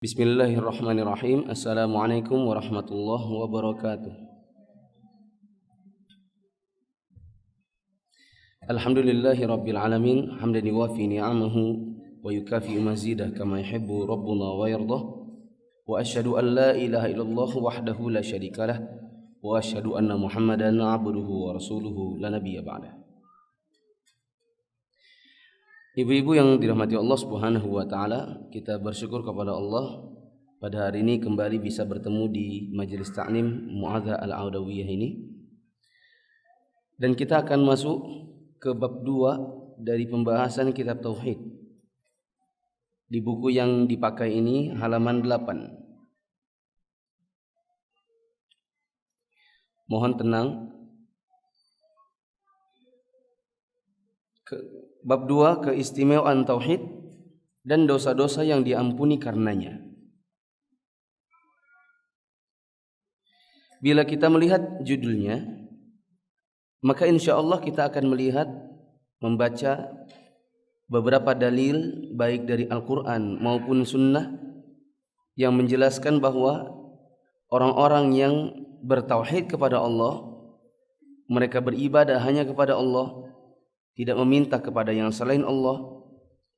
Bismillahirrahmanirrahim. Assalamualaikum warahmatullahi wabarakatuh. Alhamdulillahi rabbil alamin, hamdan yuwafi ni'amahu wa yukafi mazidah kama yuhibbu rabbuna wa yardah. Wa asyhadu an la ilaha illallah wahdahu la syarikalah wa asyhadu anna Muhammadan abduhu wa rasuluhu la nabiyya ba'dah. Ibu-ibu yang dirahmati Allah Subhanahu wa taala, kita bersyukur kepada Allah pada hari ini kembali bisa bertemu di Majelis Ta'lim Mu'adzah Al-Audawiyah ini. Dan kita akan masuk ke bab 2 dari pembahasan kitab tauhid. Di buku yang dipakai ini halaman 8. Mohon tenang. Bab 2, keistimewaan tauhid dan dosa-dosa yang diampuni karenanya. Bila kita melihat judulnya, maka insya Allah kita akan melihat, membaca beberapa dalil baik dari Al-Quran maupun Sunnah yang menjelaskan bahwa orang-orang yang bertauhid kepada Allah, mereka beribadah hanya kepada Allah, tidak meminta kepada yang selain Allah,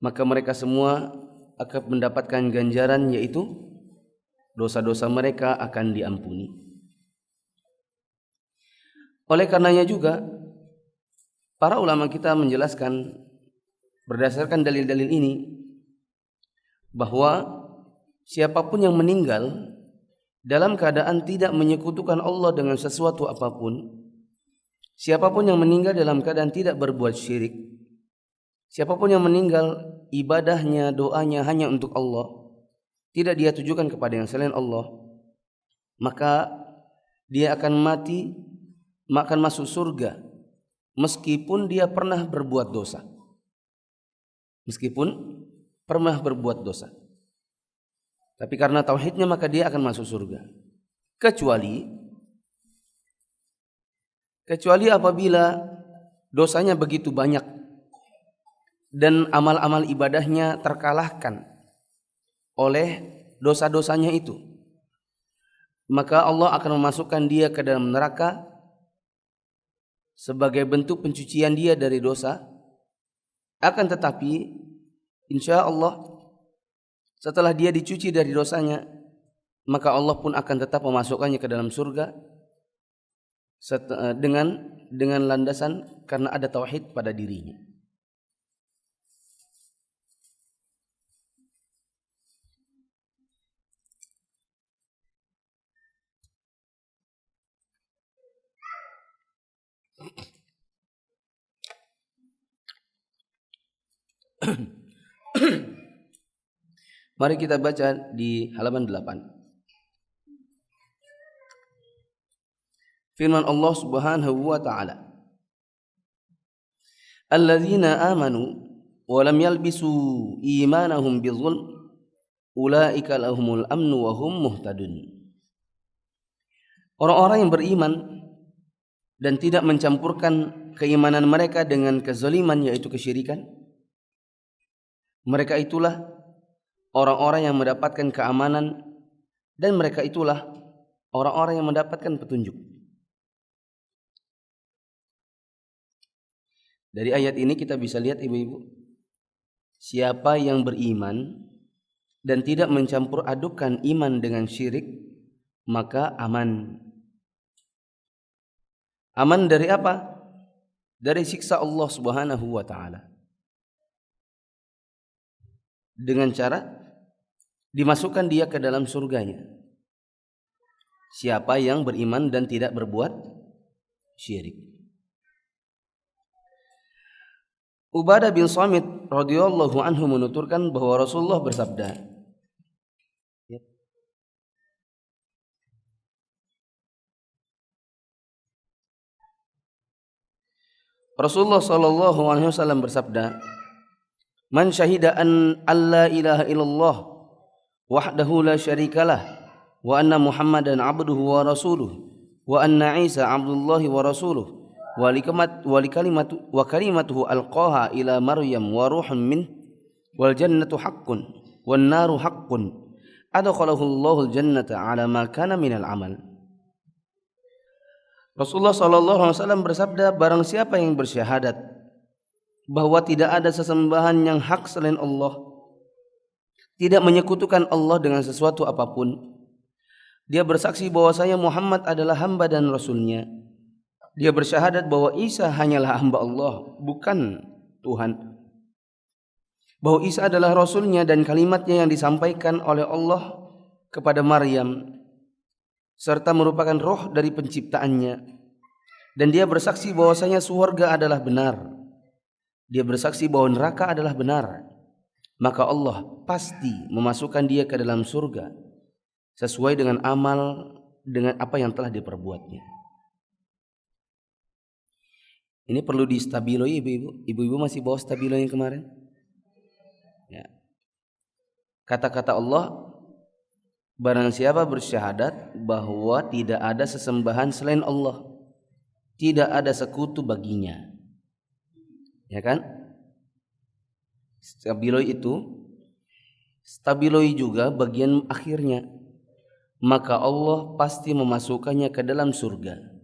maka mereka semua akan mendapatkan ganjaran, yaitu dosa-dosa mereka akan diampuni. Oleh karenanya juga para ulama kita menjelaskan berdasarkan dalil-dalil ini bahwa siapapun yang meninggal dalam keadaan tidak menyekutukan Allah dengan sesuatu apapun, siapapun yang meninggal dalam keadaan tidak berbuat syirik, siapapun yang meninggal ibadahnya, doanya hanya untuk Allah, tidak dia tujukan kepada yang selain Allah, maka dia akan mati, akan masuk surga meskipun dia pernah berbuat dosa. Meskipun pernah berbuat dosa. Tapi karena tauhidnya maka dia akan masuk surga. Kecuali apabila dosanya begitu banyak dan amal-amal ibadahnya terkalahkan oleh dosa-dosanya itu, maka Allah akan memasukkan dia ke dalam neraka sebagai bentuk pencucian dia dari dosa. Akan tetapi insya Allah setelah dia dicuci dari dosanya, maka Allah pun akan tetap memasukkannya ke dalam surga dengan landasan karena ada tauhid pada dirinya. Mari kita baca di halaman 8. Firman Allah Subhanahu wa taala, alladzina amanu wa lam yalbisu imanahum bidzulm ulaika lahumul amnu wa hum muhtadun. Orang-orang yang beriman dan tidak mencampurkan keimanan mereka dengan kezaliman, yaitu kesyirikan, mereka itulah orang-orang yang mendapatkan keamanan dan mereka itulah orang-orang yang mendapatkan petunjuk. Dari ayat ini kita bisa lihat ibu-ibu, siapa yang beriman dan tidak mencampur adukan iman dengan syirik, maka aman. Aman dari apa? Dari siksa Allah Subhanahu wa taala. Dengan cara dimasukkan dia ke dalam surganya. Siapa yang beriman dan tidak berbuat syirik. Ubadah bin Samit radhiyallahu anhu menuturkan bahwa Rasulullah bersabda, Rasulullah sallallahu alaihi wasallam bersabda, "Man syahida an alla ilaha illallah wahdahu la syarikalah wa anna Muhammadan abduhu wa rasuluh wa anna Isa abdullahi wa rasuluh wa kalimatuhu alqaha ila Maryam wa ruhun min wal jannatu haqqun wan naru haqqun adkhalahu Allahul jannata ala ma kana minal amal. Rasulullah sallallahu alaihi wasallam bersabda, barang siapa yang bersyahadat bahwa tidak ada sesembahan yang hak selain Allah, tidak menyekutukan Allah dengan sesuatu apapun, dia bersaksi bahwasanya Muhammad adalah hamba dan rasulnya, dia bersyahadat bahwa Isa hanyalah hamba Allah, bukan Tuhan, bahwa Isa adalah rasulnya dan kalimatnya yang disampaikan oleh Allah kepada Maryam, serta merupakan roh dari penciptaannya, dan dia bersaksi bahwasanya surga adalah benar, dia bersaksi bahwa neraka adalah benar, maka Allah pasti memasukkan dia ke dalam surga sesuai dengan amal, dengan apa yang telah diperbuatnya. Ini perlu di stabilo ibu-ibu. Ibu-ibu masih bawa stabilo yang kemarin? Ya. Kata-kata Allah, barang siapa bersyahadat bahwa tidak ada sesembahan selain Allah, tidak ada sekutu baginya, ya kan? Stabiloi itu, stabiloi juga bagian akhirnya, maka Allah pasti memasukkannya ke dalam surga.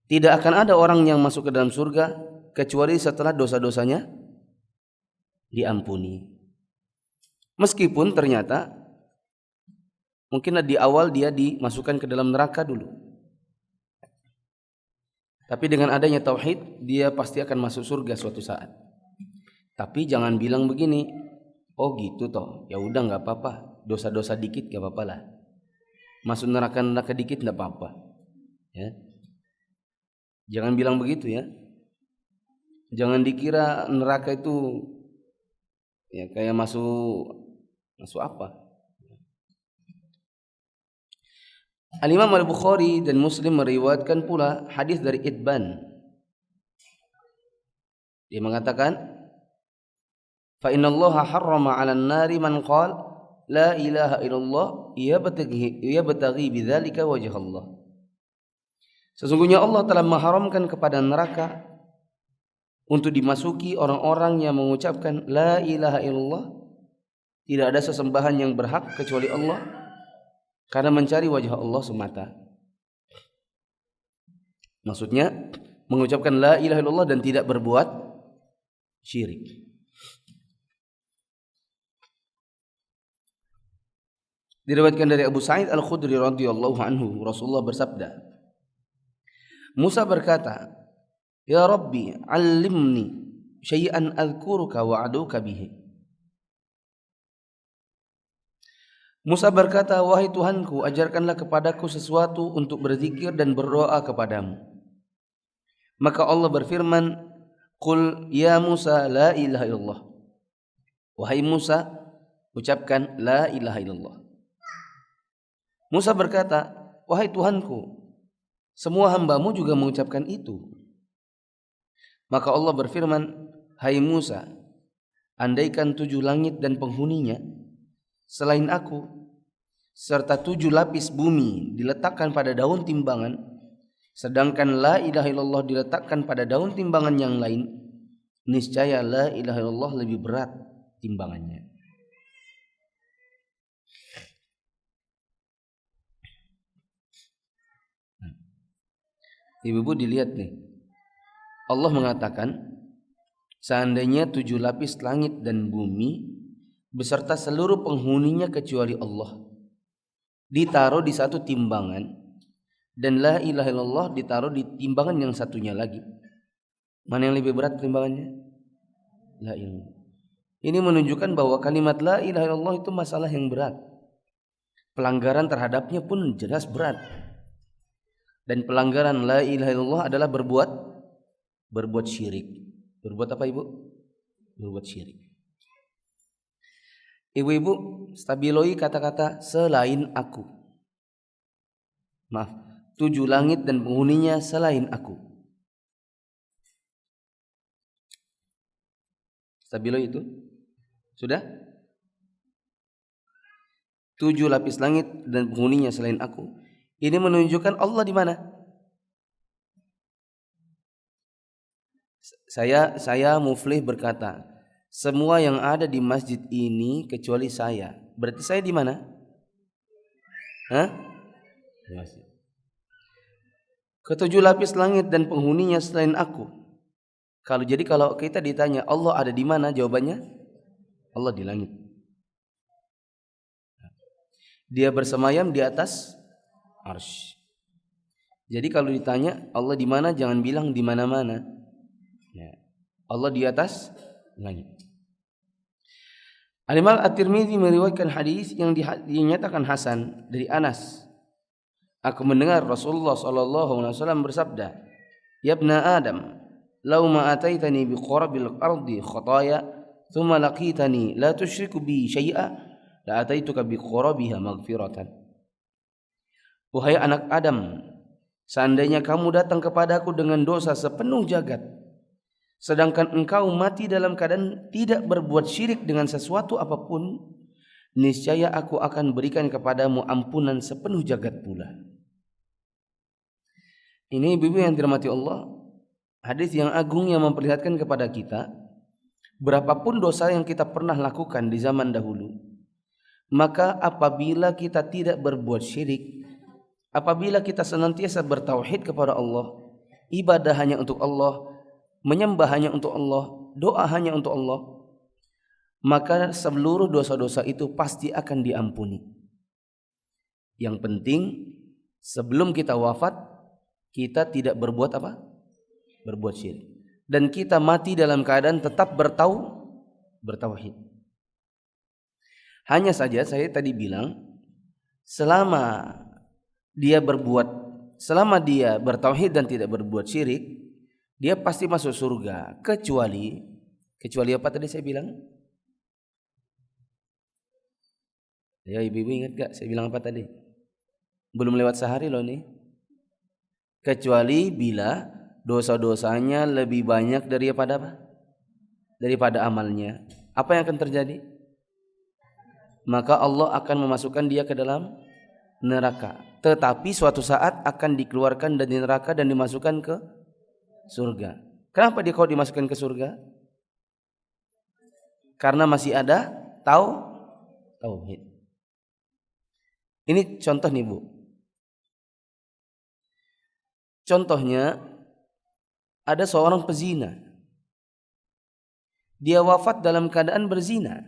Tidak akan ada orang yang masuk ke dalam surga kecuali setelah dosa-dosanya diampuni. Meskipun ternyata mungkin di awal dia dimasukkan ke dalam neraka dulu, tapi dengan adanya tauhid dia pasti akan masuk surga suatu saat. Tapi jangan bilang begini, oh gitu toh, ya udah nggak apa-apa, dosa-dosa dikit nggak apa-apa lah, masuk neraka dikit nggak apa-apa, ya. Jangan bilang begitu ya. Jangan dikira neraka itu ya kayak masuk apa. Al-Imam Al-Bukhari dan Muslim meriwayatkan pula hadis dari Itban. Dia mengatakan, fa innallaha harrama 'alan nari man qala la ilaha illallah yabtaghi bidzalika wajh Allah. Sesungguhnya Allah telah mengharamkan kepada neraka untuk dimasuki orang-orang yang mengucapkan la ilaha illallah, tidak ada sesembahan yang berhak kecuali Allah, karena mencari wajah Allah semata. Maksudnya mengucapkan la ilaha illallah dan tidak berbuat syirik. Diriwayatkan dari Abu Sa'id Al-Khudri radhiyallahu anhu, Rasulullah bersabda, Musa berkata, ya Rabbi, 'allimni syai'an adhkuruka wa aduka bihi. Musa berkata, wahai Tuhanku, ajarkanlah kepadaku sesuatu untuk berzikir dan berdoa kepadamu. Maka Allah berfirman, qul ya Musa la ilaha illallah. Wahai Musa, ucapkan la ilaha illallah. Musa berkata, wahai Tuhanku, semua hambamu juga mengucapkan itu. Maka Allah berfirman, hai Musa, andaikan 7 langit dan penghuninya selain aku, serta 7 lapis bumi diletakkan pada daun timbangan, sedangkan la ilaha illallah diletakkan pada daun timbangan yang lain, niscaya la ilaha illallah lebih berat timbangannya. Ibu-ibu dilihat nih, Allah mengatakan seandainya 7 lapis langit dan bumi beserta seluruh penghuninya kecuali Allah ditaruh di satu timbangan, dan la ilaha illallah ditaruh di timbangan yang satunya lagi, mana yang lebih berat timbangannya? La ilaha. Ini menunjukkan bahwa kalimat la ilaha illallah itu masalah yang berat. Pelanggaran terhadapnya pun jelas berat. Dan pelanggaran la ilaha illallah adalah berbuat syirik. Berbuat apa ibu? Berbuat syirik. Ibu-ibu, stabiloi kata-kata selain aku. Maaf, 7 langit dan penghuninya selain aku. Stabiloi itu sudah? 7 lapis langit dan penghuninya selain aku. Ini menunjukkan Allah di mana? Saya Muflih berkata, semua yang ada di masjid ini kecuali saya. Berarti saya di mana? Di masjid. Ketujuh lapis langit dan penghuninya selain aku. Kalau kita ditanya Allah ada di mana, jawabannya Allah di langit. Dia bersemayam di atas arsy. Jadi kalau ditanya Allah di mana, jangan bilang di mana-mana. Ya. Allah di atas langit. Al-Imam At-Tirmidzi meriwayatkan hadis yang dinyatakan hasan dari Anas. Aku mendengar Rasulullah sallallahu alaihi wasallam bersabda, "Ya ibna Adam, law ma ataitani bi qurabil ardi khataaya, thumma laqitani la tusyriku bi syai'a, la ataituka bi qurabiha maghfiratan." Wahai anak Adam, seandainya kamu datang kepadaku dengan dosa sepenuh jagat, sedangkan engkau mati dalam keadaan tidak berbuat syirik dengan sesuatu apapun, niscaya aku akan berikan kepadamu ampunan sepenuh jagat pula. Ini ibu-ibu yang dirahmati Allah, hadis yang agung yang memperlihatkan kepada kita, berapapun dosa yang kita pernah lakukan di zaman dahulu, maka apabila kita tidak berbuat syirik, apabila kita senantiasa bertauhid kepada Allah, ibadah hanya untuk Allah, menyembah hanya untuk Allah, doa hanya untuk Allah, maka seluruh dosa-dosa itu pasti akan diampuni. Yang penting sebelum kita wafat, kita tidak berbuat apa? Berbuat syirik. Dan kita mati dalam keadaan tetap bertauhid. Hanya saja saya tadi bilang, selama dia bertauhid dan tidak berbuat syirik, dia pasti masuk surga, kecuali apa tadi saya bilang? Ya ibu-ibu ingat gak saya bilang apa tadi? Belum lewat sehari loh nih. Kecuali bila dosa-dosanya lebih banyak daripada apa? Daripada amalnya. Apa yang akan terjadi? Maka Allah akan memasukkan dia ke dalam neraka. Tetapi suatu saat akan dikeluarkan dari neraka dan dimasukkan ke surga. Kenapa dia kau dimasukkan ke surga? Karena masih ada tauhid. Ini contoh nih Bu. Contohnya ada seorang pezina. Dia wafat dalam keadaan berzina,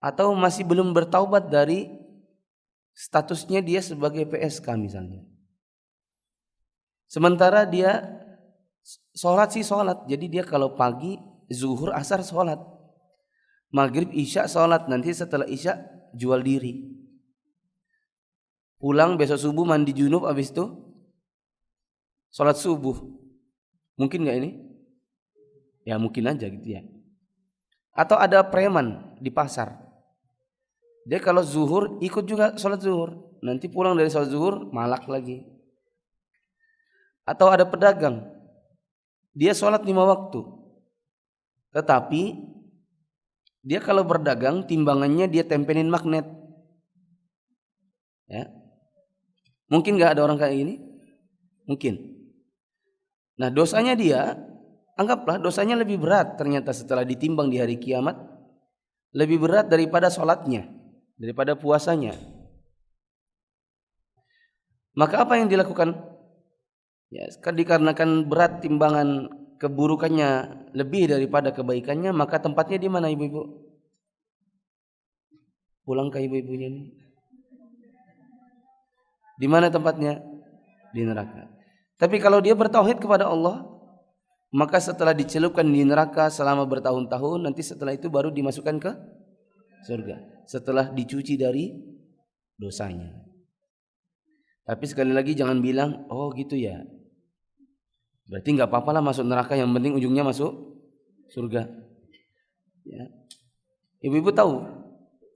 atau masih belum bertaubat dari statusnya dia sebagai PSK misalnya. Sementara dia sholat, jadi dia kalau pagi zuhur asar sholat, maghrib isya sholat, nanti setelah isya jual diri, pulang besok subuh mandi junub, habis itu sholat subuh. Mungkin gak ini? Ya mungkin aja gitu ya. Atau ada preman di pasar, dia kalau zuhur ikut juga sholat zuhur, nanti pulang dari sholat zuhur malak lagi. Atau ada pedagang, dia sholat 5 waktu, tetapi dia kalau berdagang timbangannya dia tempelin magnet. Ya, mungkin gak ada orang kayak gini? Mungkin. Nah dosanya dia, anggaplah dosanya lebih berat ternyata setelah ditimbang di hari kiamat, lebih berat daripada sholatnya, daripada puasanya. Maka apa yang dilakukan? Ya, dikarenakan berat timbangan keburukannya lebih daripada kebaikannya, maka tempatnya di mana ibu-ibu? Pulang ke ibu-ibunya nih. Di mana tempatnya? Di neraka. Tapi kalau dia bertauhid kepada Allah, maka setelah dicelupkan di neraka selama bertahun-tahun, nanti setelah itu baru dimasukkan ke surga, setelah dicuci dari dosanya. Tapi sekali lagi jangan bilang, oh gitu ya, berarti gak apa-apa lah masuk neraka, yang penting ujungnya masuk surga. Ya. Ibu-ibu tahu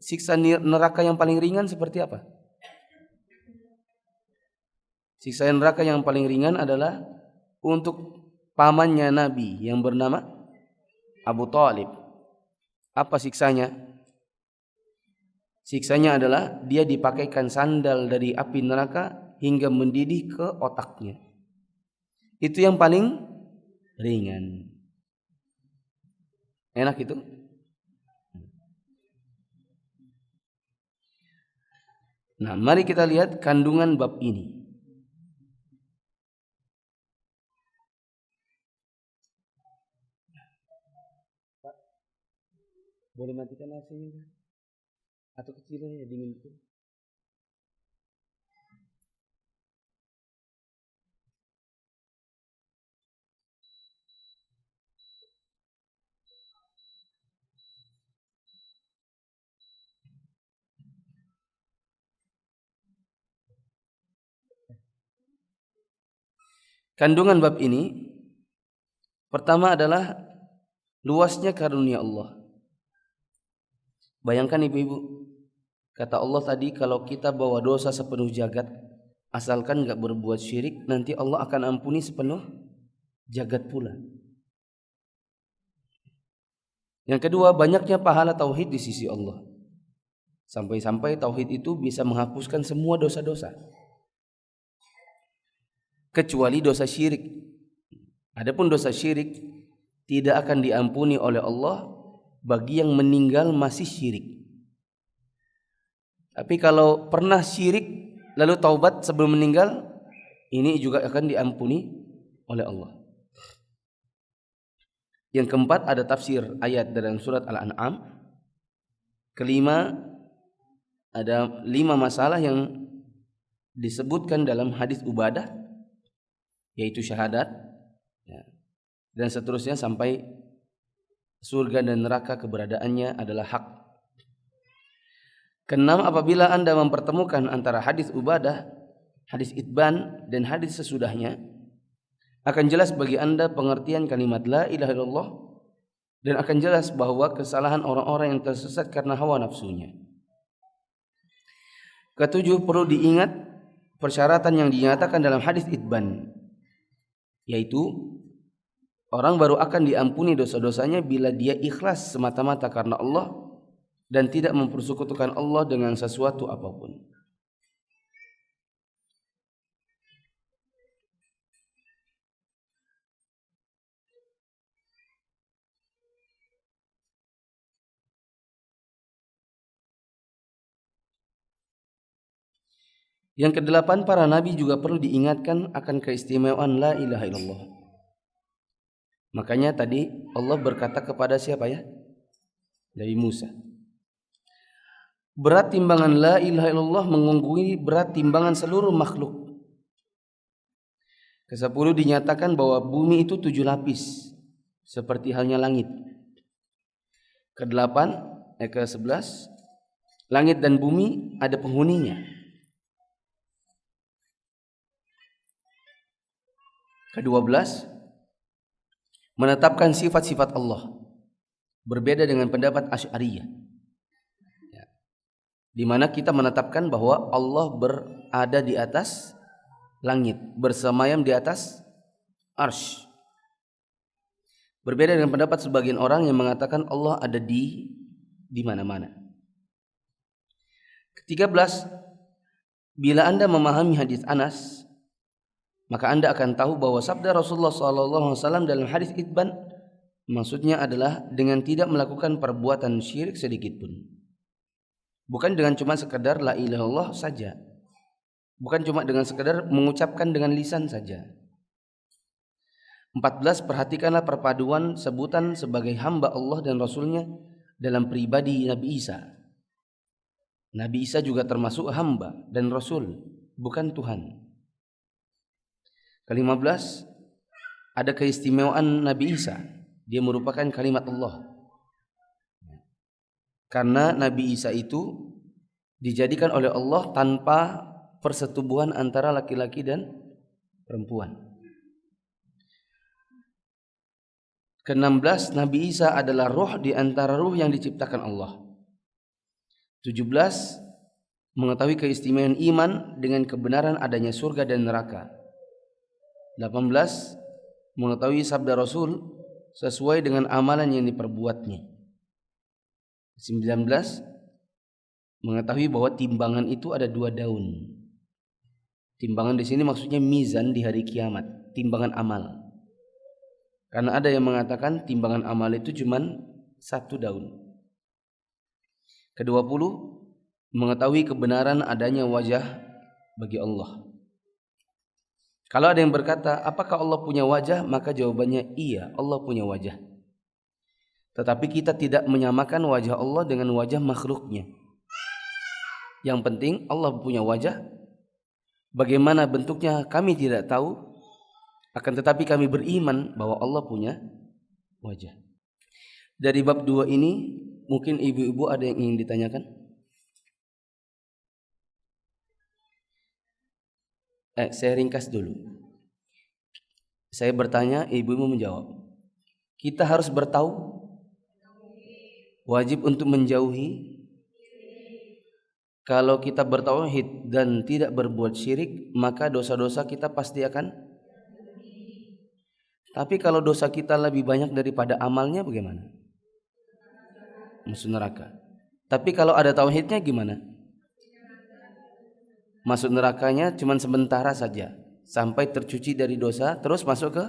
siksa neraka yang paling ringan seperti apa? Siksa neraka yang paling ringan adalah untuk pamannya Nabi yang bernama Abu Thalib. Apa siksanya? Siksanya adalah dia dipakaikan sandal dari api neraka hingga mendidih ke otaknya. Itu yang paling ringan. Enak itu? Nah, mari kita lihat kandungan bab ini. Pak, boleh matikan AC-nya? Atau kecilnya ya, dingin itu. Kandungan bab ini pertama adalah luasnya karunia Allah. Bayangkan ibu-ibu, kata Allah tadi, kalau kita bawa dosa sepenuh jagat, asalkan enggak berbuat syirik, nanti Allah akan ampuni sepenuh jagat pula. Yang kedua, banyaknya pahala tauhid di sisi Allah. Sampai-sampai tauhid itu bisa menghapuskan semua dosa-dosa, kecuali dosa syirik. Adapun dosa syirik tidak akan diampuni oleh Allah bagi yang meninggal masih syirik. Tapi kalau pernah syirik lalu taubat sebelum meninggal, ini juga akan diampuni oleh Allah. Yang keempat, ada tafsir ayat dalam surat Al-An'am. Kelima, ada 5 masalah yang disebutkan dalam hadis Ubadah, yaitu syahadat, dan seterusnya sampai surga dan neraka keberadaannya adalah hak. Keenam, apabila Anda mempertemukan antara hadis Ubadah, hadis Itban, dan hadis sesudahnya, akan jelas bagi Anda pengertian kalimat la ilaha illallah, dan akan jelas bahwa kesalahan orang-orang yang tersesat karena hawa nafsunya. Ketujuh, perlu diingat persyaratan yang dinyatakan dalam hadis Itban, yaitu orang baru akan diampuni dosa-dosanya bila dia ikhlas semata-mata karena Allah dan tidak mempersekutukan Allah dengan sesuatu apapun. Yang kedelapan, para nabi juga perlu diingatkan akan keistimewaan la ilaha illallah. Makanya tadi Allah berkata kepada siapa ya? Nabi Musa. Berat timbangan la ilaha illallah mengungguli berat timbangan seluruh makhluk. Ke-10 dinyatakan bahwa bumi itu 7 lapis, seperti halnya langit. Ke-11, langit dan bumi ada penghuninya. Ke-12, menetapkan sifat-sifat Allah, berbeda dengan pendapat Asy'ariyah, di mana kita menetapkan bahwa Allah berada di atas langit, bersemayam di atas arsy. Berbeda dengan pendapat sebagian orang yang mengatakan Allah ada di mana-mana. Ke-13, bila Anda memahami hadis Anas, maka Anda akan tahu bahwa sabda Rasulullah SAW dalam hadis Itban maksudnya adalah dengan tidak melakukan perbuatan syirik sedikit pun. Bukan dengan cuma sekadar la ilaha illallah saja. Bukan cuma dengan sekadar mengucapkan dengan lisan saja. 14, perhatikanlah perpaduan sebutan sebagai hamba Allah dan Rasulnya dalam pribadi Nabi Isa. Nabi Isa juga termasuk hamba dan Rasul, bukan Tuhan. Ke-15, ada keistimewaan Nabi Isa. Dia merupakan kalimat Allah. Karena Nabi Isa itu dijadikan oleh Allah tanpa persetubuhan antara laki-laki dan perempuan. Ke-16, Nabi Isa adalah ruh di antara ruh yang diciptakan Allah. 17, mengetahui keistimewaan iman dengan kebenaran adanya surga dan neraka. 18, mengetahui sabda Rasul sesuai dengan amalan yang diperbuatnya. 19, mengetahui bahwa timbangan itu ada 2 daun. Timbangan di sini maksudnya mizan di hari kiamat, timbangan amal. Karena ada yang mengatakan timbangan amal itu cuman 1 daun. Ke-20, mengetahui kebenaran adanya wajah bagi Allah. Kalau ada yang berkata, apakah Allah punya wajah? Maka jawabannya iya, Allah punya wajah. Tetapi kita tidak menyamakan wajah Allah dengan wajah makhluknya. Yang penting Allah punya wajah. Bagaimana bentuknya kami tidak tahu. Akan tetapi kami beriman bahwa Allah punya wajah. Dari bab 2 ini mungkin ibu-ibu ada yang ingin ditanyakan? Saya ringkas dulu. Saya bertanya, ibu-ibu menjawab. Kita harus bertahu, wajib untuk menjauhi. Kalau kita bertauhid dan tidak berbuat syirik, maka dosa-dosa kita pasti akan. Tapi kalau dosa kita lebih banyak daripada amalnya, bagaimana? Masuk neraka. Tapi kalau ada tauhidnya gimana? Masuk nerakanya cuma sementara saja, sampai tercuci dari dosa, terus masuk ke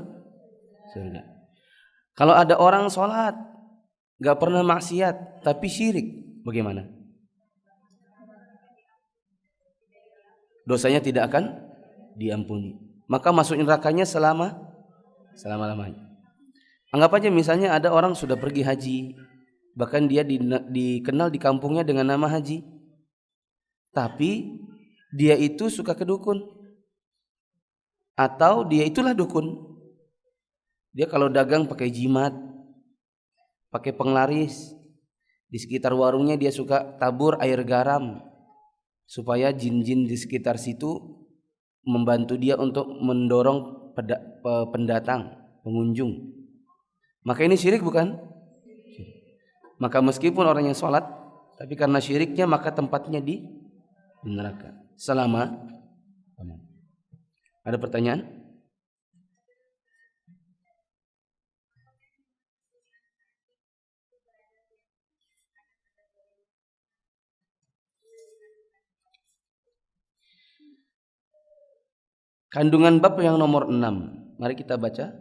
surga. Kalau ada orang sholat, gak pernah maksiat, tapi syirik, bagaimana? Dosanya tidak akan diampuni. Maka masuk nerakanya selama-lamanya. Anggap aja misalnya ada orang sudah pergi haji, bahkan dia dikenal di kampungnya dengan nama haji, tapi dia itu suka ke dukun, atau dia itulah dukun. Dia kalau dagang pakai jimat, pakai penglaris. Di sekitar warungnya dia suka tabur air garam, supaya jin-jin di sekitar situ membantu dia untuk mendorong pendatang, pengunjung. Maka ini syirik bukan? Maka meskipun orangnya sholat, tapi karena syiriknya maka tempatnya di neraka selama. Ada pertanyaan? Kandungan bab yang nomor 6. Mari kita baca.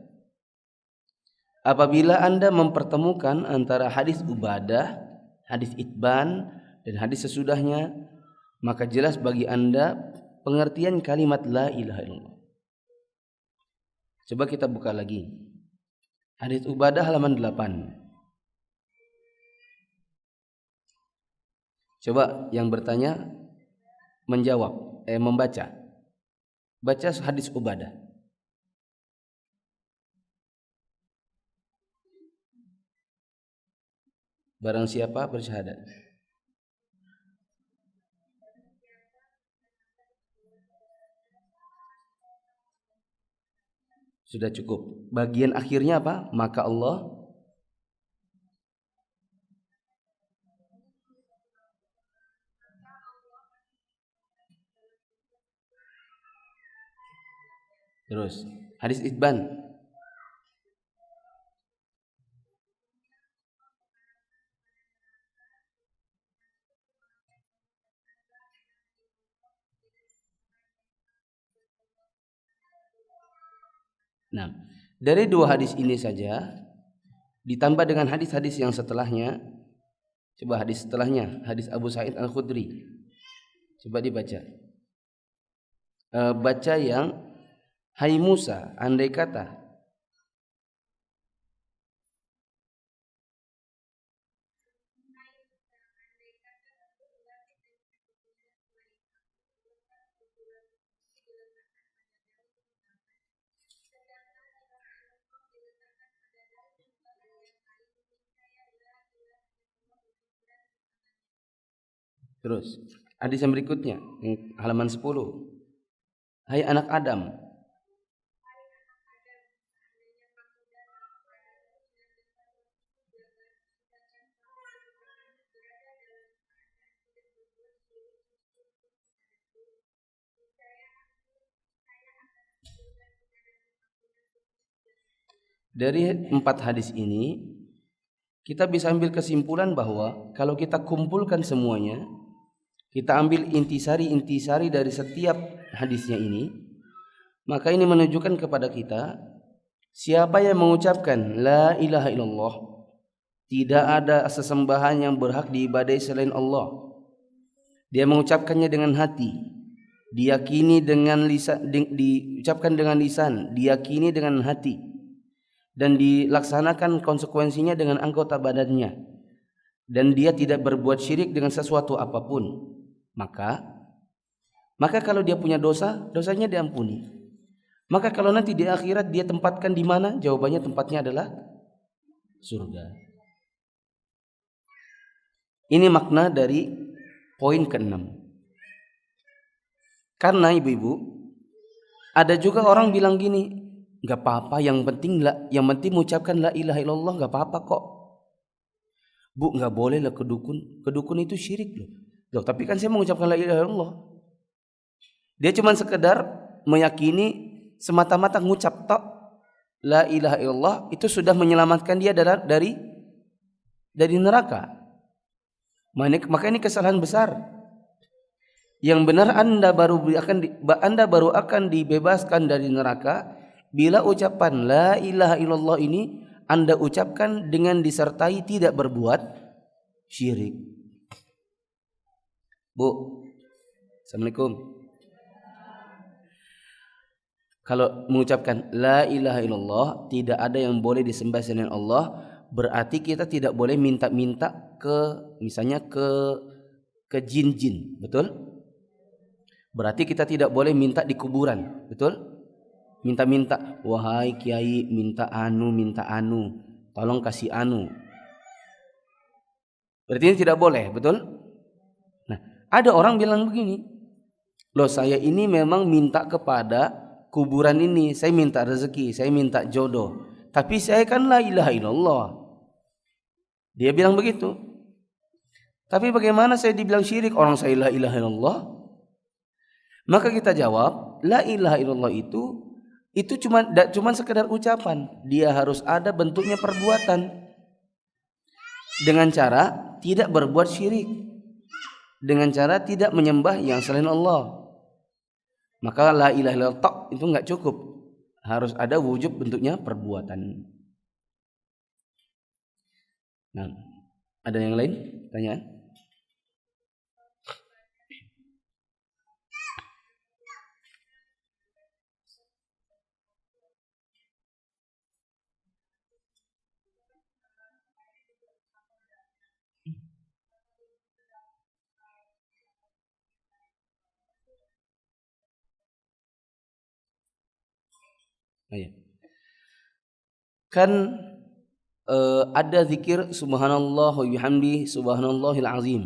Apabila Anda mempertemukan antara hadis Ubadah, hadis Itban, dan hadis sesudahnya, maka jelas bagi Anda pengertian kalimat la ilaha illallah. Coba kita buka lagi. Hadis Ubadah halaman 8. Coba yang bertanya menjawab, membaca. Baca hadis Ubadah. Barang siapa bersyahadat. Sudah cukup. Bagian akhirnya apa? Maka Allah terus. Hadis Itban. Nah, dari 2 hadis ini saja ditambah dengan hadis-hadis yang setelahnya. Coba hadis setelahnya, hadis Abu Sa'id Al-Khudri. Coba dibaca. Baca yang hai Musa, andai kata terus. Hadis yang berikutnya halaman 10. Hai anak Adam, dari 4 hadis ini kita bisa ambil kesimpulan bahwa kalau kita kumpulkan semuanya, kita ambil intisari dari setiap hadisnya ini, maka ini menunjukkan kepada kita siapa yang mengucapkan la ilaha illallah Tidak ada sesembahan yang berhak diibadai selain Allah. Dia mengucapkannya dengan hati, diyakini dengan lisan, diucapkan dengan lisan, diyakini dengan hati, dan dilaksanakan konsekuensinya dengan anggota badannya. Dan dia tidak berbuat syirik dengan sesuatu apapun. Maka kalau dia punya dosa, dosanya diampuni. Maka kalau nanti di akhirat dia tempatkan di mana? Jawabannya tempatnya adalah surga. Ini makna dari poin ke-6. Karena ibu-ibu, ada juga orang bilang gini, enggak apa-apa, yang penting mengucapkan la ilaha illallah, enggak apa-apa kok. Bu, enggak boleh lah ke dukun. Ke dukun itu syirik loh. Loh, tapi kan saya mengucapkan la ilaha illallah. Dia cuma sekedar meyakini semata-mata ngucap tok la ilaha illallah itu sudah menyelamatkan dia dari neraka. Maka ini kesalahan besar. Yang benar Anda baru akan dibebaskan dari neraka bila ucapan la ilaha illallah ini Anda ucapkan dengan disertai tidak berbuat syirik. Bu, Assalamualaikum. Kalau mengucapkan la ilaha illallah, tidak ada yang boleh disembah selain Allah, berarti kita tidak boleh minta-minta misalnya ke jin-jin, betul? Berarti kita tidak boleh minta di kuburan, betul? Minta-minta, wahai kiai, minta anu, tolong kasih anu. Berarti ini tidak boleh, betul? Nah, ada orang bilang begini, loh saya ini memang minta kepada kuburan ini, saya minta rezeki, saya minta jodoh, tapi saya kan la ilaha illallah. Dia bilang begitu. Tapi bagaimana saya dibilang syirik orang saya la ilaha illallah? Maka kita jawab, la ilaha illallah itu cuma sekedar ucapan. Dia harus ada bentuknya perbuatan. Dengan cara tidak berbuat syirik. Dengan cara tidak menyembah yang selain Allah. Maka la ilaha illallah itu enggak cukup. Harus ada wujud bentuknya perbuatan. Nah, ada yang lain? Pertanyaan? Kan ada zikir subhanallah wa bihamdi subhanallahil azim.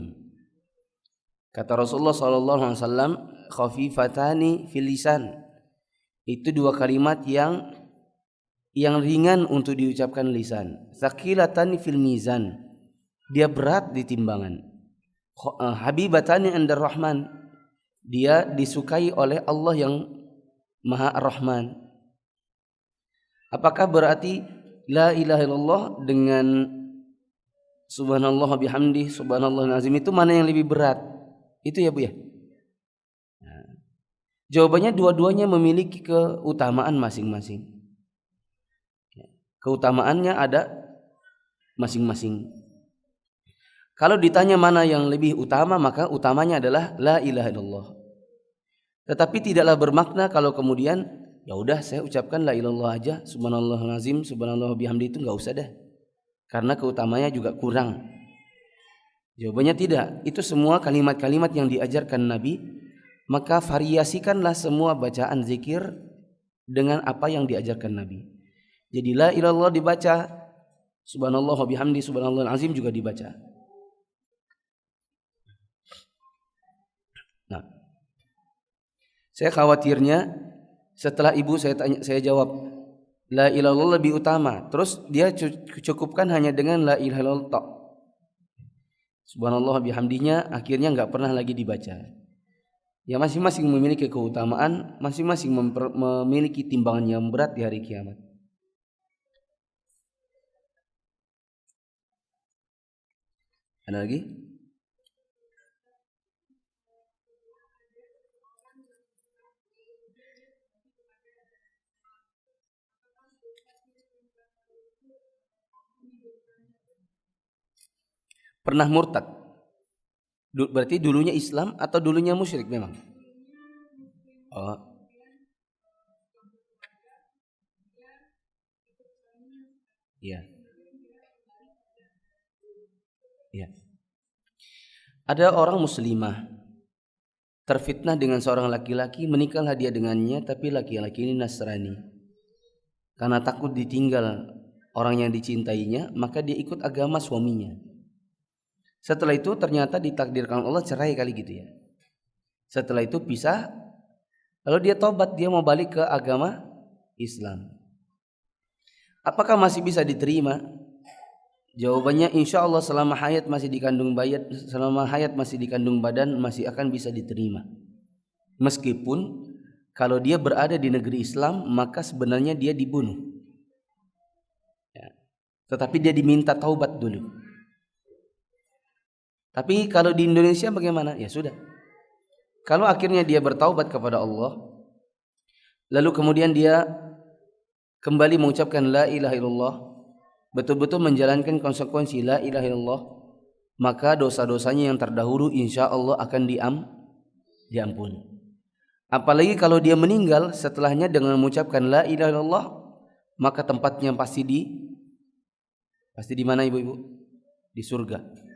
Kata Rasulullah sallallahu alaihi wasallam, khafifatani fil lisan. Itu dua kalimat yang ringan untuk diucapkan lisan. Tsaqilatani fil mizan. Dia berat di timbangan. Habibatani indar rahman. Dia disukai oleh Allah yang Maha Ar-Rahman. Apakah berarti la ilaha illallah dengan subhanallah bihamdi subhanallahil azim itu mana yang lebih berat? Itu ya Bu ya. Nah, jawabannya dua-duanya memiliki keutamaan masing-masing. Keutamaannya ada masing-masing. Kalau ditanya mana yang lebih utama, maka utamanya adalah la ilaha illallah. Tetapi tidaklah bermakna kalau kemudian ya udah saya ucapkan la ilallah aja, subhanallahul azim, subhanallah bihamdi itu enggak usah dah. Karena keutamanya juga kurang. Jawabannya tidak. Itu semua kalimat-kalimat yang diajarkan Nabi, maka variasikanlah semua bacaan zikir dengan apa yang diajarkan Nabi. Jadi la ilallah dibaca, subhanallah bihamdi, subhanallahul azim juga dibaca. Nah, saya khawatirnya setelah ibu saya jawab la ilaha illallah lebih utama, terus dia cukupkan hanya dengan la ilaha illallah subhanallah bihamdinya, akhirnya enggak pernah lagi dibaca. Ya masing-masing memiliki keutamaan, masing-masing memiliki timbangan yang berat di hari kiamat. Ada lagi? pernah murtad. Berarti dulunya Islam atau dulunya musyrik memang? Oh. Iya. Iya. Ada orang muslimah terfitnah dengan seorang laki-laki, menikahlah dia dengannya, tapi laki-laki ini Nasrani. Karena takut ditinggal orang yang dicintainya, maka dia ikut agama suaminya. Setelah itu ternyata ditakdirkan Allah cerai kali gitu ya. Setelah itu pisah, lalu dia tobat, dia mau balik ke agama Islam. Apakah masih bisa diterima? Jawabannya insya Allah selama hayat masih dikandung badan masih akan bisa diterima. Meskipun kalau dia berada di negeri Islam maka sebenarnya dia dibunuh. Ya. Tetapi dia diminta taubat dulu. Tapi kalau di Indonesia bagaimana? Ya sudah. Kalau akhirnya dia bertaubat kepada Allah, lalu kemudian dia kembali mengucapkan la ilaha illallah, betul-betul menjalankan konsekuensi la ilaha illallah, maka dosa-dosanya yang terdahulu insya Allah akan diampuni. Apalagi kalau dia meninggal setelahnya dengan mengucapkan la ilaha illallah, maka tempatnya pasti di mana ibu-ibu? Di surga.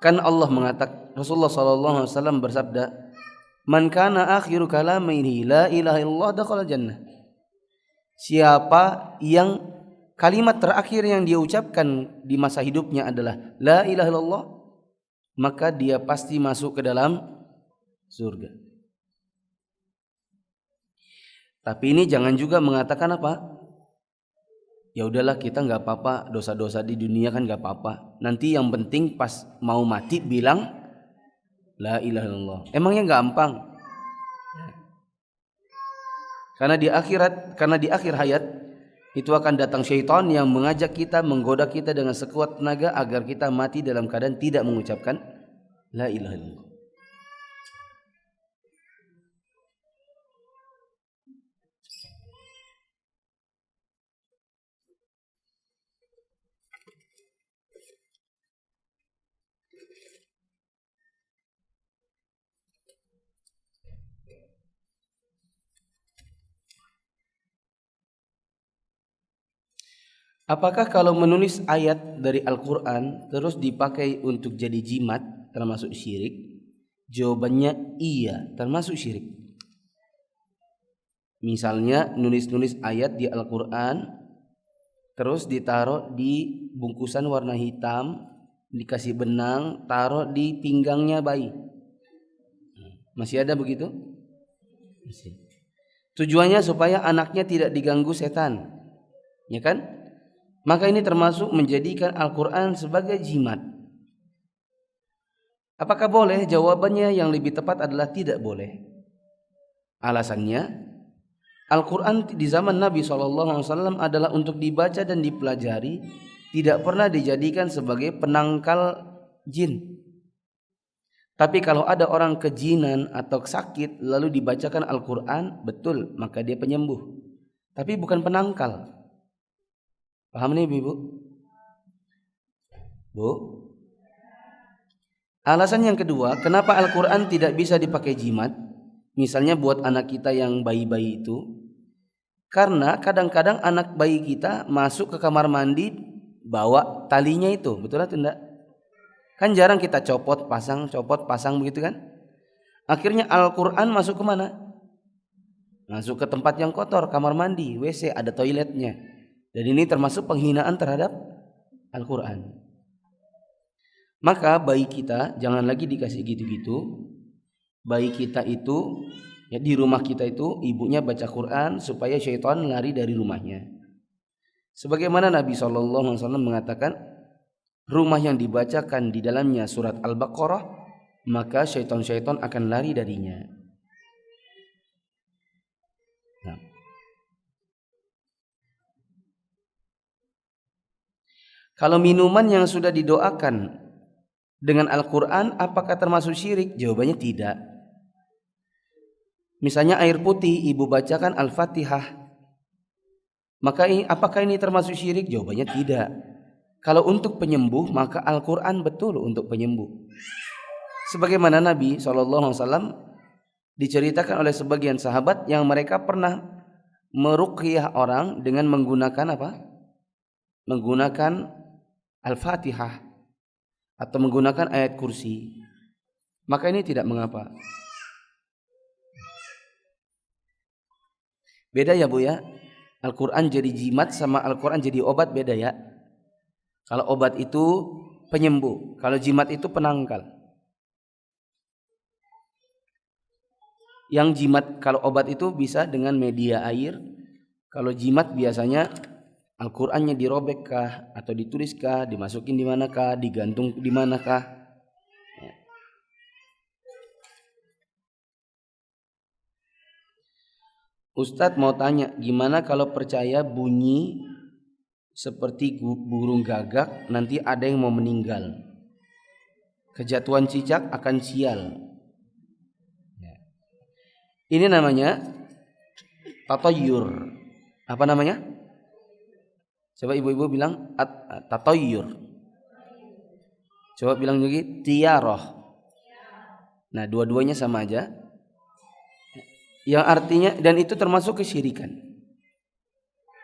Kan Allah mengatakan, Rasulullah sallallahu alaihi wasallam bersabda, "Man kana akhiru kalamihi la ilaha illallah dakhala jannah." Siapa yang kalimat terakhir yang dia ucapkan di masa hidupnya adalah la ilaha illallah, maka dia pasti masuk ke dalam surga. Tapi ini jangan juga mengatakan apa? Ya udahlah kita nggak apa-apa, dosa-dosa di dunia kan nggak apa-apa. Nanti yang penting pas mau mati bilang la ilaha illallah. Emangnya gampang? Karena di akhir hayat itu akan datang syaitan yang mengajak kita, menggoda kita dengan sekuat tenaga agar kita mati dalam keadaan tidak mengucapkan la ilaha illallah. Apakah kalau menulis ayat dari Al-Quran terus dipakai untuk jadi jimat termasuk syirik? Jawabannya iya, termasuk syirik. Misalnya nulis-nulis ayat di Al-Quran terus ditaruh di bungkusan warna hitam, dikasih benang, taruh di pinggangnya bayi. Masih ada begitu? Masih. Tujuannya supaya anaknya tidak diganggu setan. Ya kan? Maka ini termasuk menjadikan Al-Quran sebagai jimat. Apakah boleh? Jawabannya yang lebih tepat adalah tidak boleh. Alasannya, Al-Quran di zaman Nabi SAW adalah untuk dibaca dan dipelajari, tidak pernah dijadikan sebagai penangkal jin. Tapi kalau ada orang kejinan atau sakit lalu dibacakan Al-Quran, betul, maka dia penyembuh. Tapi bukan penangkal. Paham nih ibu? Bu? Alasan yang kedua, kenapa Al-Quran tidak bisa dipakai jimat? Misalnya buat anak kita yang bayi-bayi itu. Karena kadang-kadang anak bayi kita masuk ke kamar mandi bawa talinya itu, betul atau enggak? Kan jarang kita copot, pasang begitu kan? Akhirnya Al-Quran masuk ke mana? Masuk ke tempat yang kotor, kamar mandi, WC, ada toiletnya. Dan ini termasuk penghinaan terhadap Al-Quran. Maka bayi kita jangan lagi dikasih gitu-gitu. Bayi kita itu ya, di rumah kita itu ibunya baca Quran supaya syaitan lari dari rumahnya. Sebagaimana Nabi SAW mengatakan, rumah yang dibacakan di dalamnya surat Al-Baqarah, maka syaitan-syaitan akan lari darinya. Nah. Kalau minuman yang sudah didoakan dengan Al-Quran, apakah termasuk syirik? Jawabannya tidak. Misalnya air putih, ibu bacakan Al-Fatihah, maka apakah ini termasuk syirik? Jawabannya tidak. Kalau untuk penyembuh maka Al-Quran betul untuk penyembuh. Sebagaimana Nabi SAW diceritakan oleh sebagian sahabat yang mereka pernah meruqyah orang dengan menggunakan apa? Menggunakan Al-Fatihah atau menggunakan ayat kursi. Maka ini tidak mengapa. Beda ya Bu ya. Al-Quran jadi jimat sama Al-Quran jadi obat beda ya. Kalau obat itu penyembuh, kalau jimat itu penangkal. Yang jimat, kalau obat itu bisa dengan media air. Kalau jimat biasanya Al-Qur'annya dirobekkah atau dituliskah, dimasukin di manakah, digantung di manakah. Ustadz mau tanya, gimana kalau percaya bunyi seperti burung gagak nanti ada yang mau meninggal? Kejatuhan cicak akan sial. Ini namanya tatoyur. Apa namanya? Coba ibu-ibu bilang tatoyur. Coba bilang lagi tiaroh. Nah, dua-duanya sama aja. Yang artinya, dan itu termasuk kesyirikan.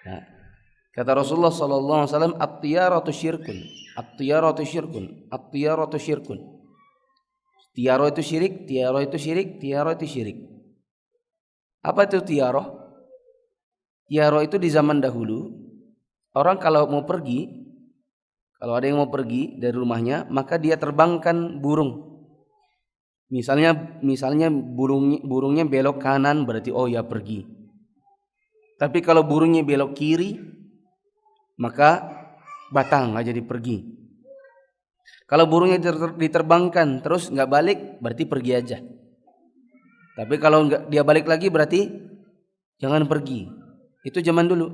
Nah, kata Rasulullah SAW, at-tiyaratu syirkun, at-tiyaratu syirkun, at-tiyaratu syirkun. Tiaro itu syirik, tiaro itu syirik, tiaro itu syirik. Apa itu tiaro? Tiaro itu di zaman dahulu, orang kalau mau pergi, kalau ada yang mau pergi dari rumahnya, maka dia terbangkan burung. Misalnya burungnya belok kanan, berarti oh ya pergi. Tapi kalau burungnya belok kiri, maka batal, nggak jadi pergi. Kalau burungnya diterbangkan terus nggak balik, berarti pergi aja. Tapi kalau nggak dia balik lagi, berarti jangan pergi. Itu zaman dulu.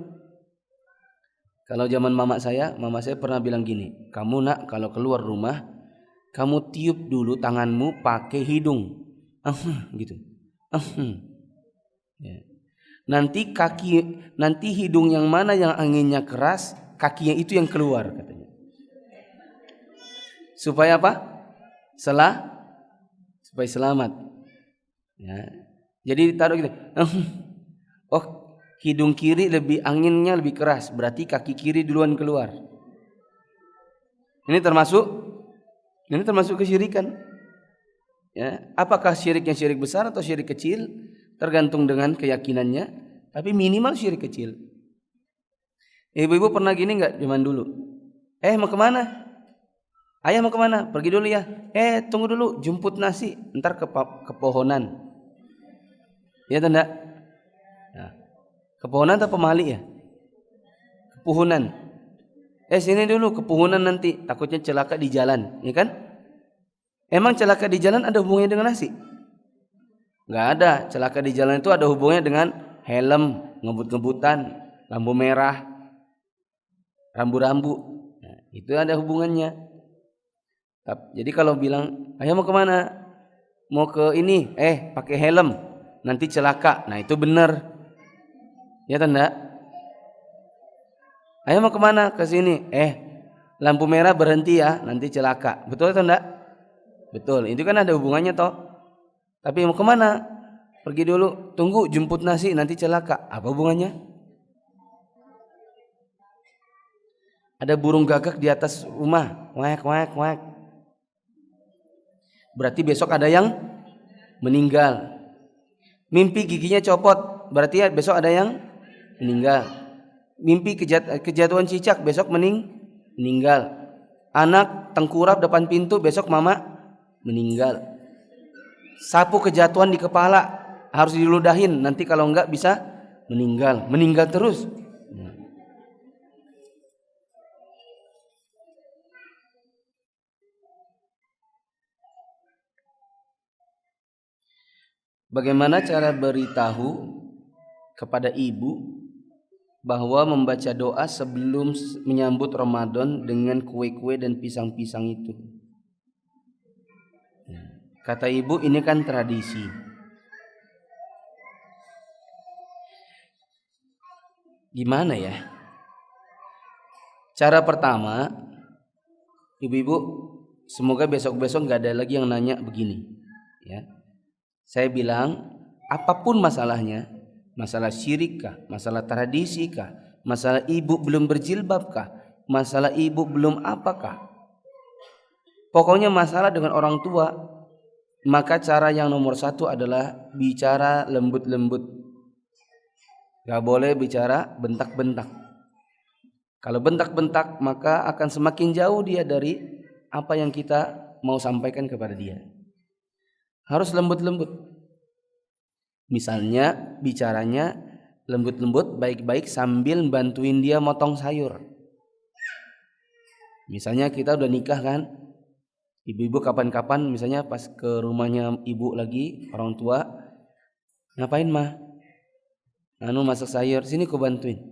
Kalau zaman mama saya pernah bilang gini, kamu nak kalau keluar rumah, kamu tiup dulu tanganmu pakai hidung, gitu. Ya. Nanti hidung yang mana yang anginnya keras, kakinya itu yang keluar katanya. Supaya apa? Supaya selamat. Ya. Jadi taruh gitu. Oh, hidung kiri anginnya lebih keras, berarti kaki kiri duluan keluar. Ini termasuk kesyirikan. Ya, apakah syiriknya syirik besar atau syirik kecil? Tergantung dengan keyakinannya, tapi minimal syirik kecil. Ibu-ibu pernah gini nggak zaman dulu? Mau kemana? Ayah mau kemana? Pergi dulu ya. Tunggu dulu, jemput nasi, ntar ke pohonan. Ya tanda? Nah, ke pohonan atau pemali ya? Kepuhunan. Sini dulu ke pohonan nanti, takutnya celaka di jalan, ya kan? Emang celaka di jalan ada hubungannya dengan nasi? Nggak ada. Celaka di jalan itu ada hubungannya dengan helm, ngebut-ngebutan, lampu merah, rambu-rambu. Nah, itu ada hubungannya. Jadi kalau bilang, ayah mau kemana? Mau ke ini, pakai helm, nanti celaka. Nah itu benar. Ya tanda? Ayah mau kemana? Ke sini. Lampu merah berhenti ya, nanti celaka. Betul atau enggak? Betul. Itu kan ada hubungannya toh. Tapi mau kemana? Pergi dulu, tunggu jemput nasi, nanti celaka. Apa hubungannya? Ada burung gagak di atas rumah, waek waek waek. Berarti besok ada yang meninggal. Mimpi giginya copot, berarti besok ada yang meninggal. Mimpi kejatuhan cicak, besok meninggal. Anak tengkurap depan pintu, besok mama meninggal. Sapu kejatuhan di kepala, harus diludahin, nanti kalau enggak bisa meninggal terus. Bagaimana cara beritahu kepada ibu bahwa membaca doa sebelum menyambut Ramadan dengan kue-kue dan pisang-pisang itu? Kata ibu, ini kan tradisi. Gimana ya? Cara pertama, Ibu-ibu, semoga besok-besok nggak ada lagi yang nanya begini. Ya, saya bilang apapun masalahnya, masalah syirik kah, masalah tradisi kah, masalah ibu belum berjilbab kah, masalah ibu belum apakah, pokoknya masalah dengan orang tua, maka cara yang nomor satu adalah bicara lembut-lembut. Gak boleh bicara bentak-bentak. Kalau bentak-bentak maka akan semakin jauh dia dari apa yang kita mau sampaikan kepada dia. Harus lembut-lembut. Misalnya bicaranya lembut-lembut, baik-baik sambil bantuin dia motong sayur. Misalnya kita udah nikah kan, ibu-ibu kapan-kapan misalnya pas ke rumahnya ibu lagi, orang tua, ngapain mah? Masak sayur, sini ku bantuin.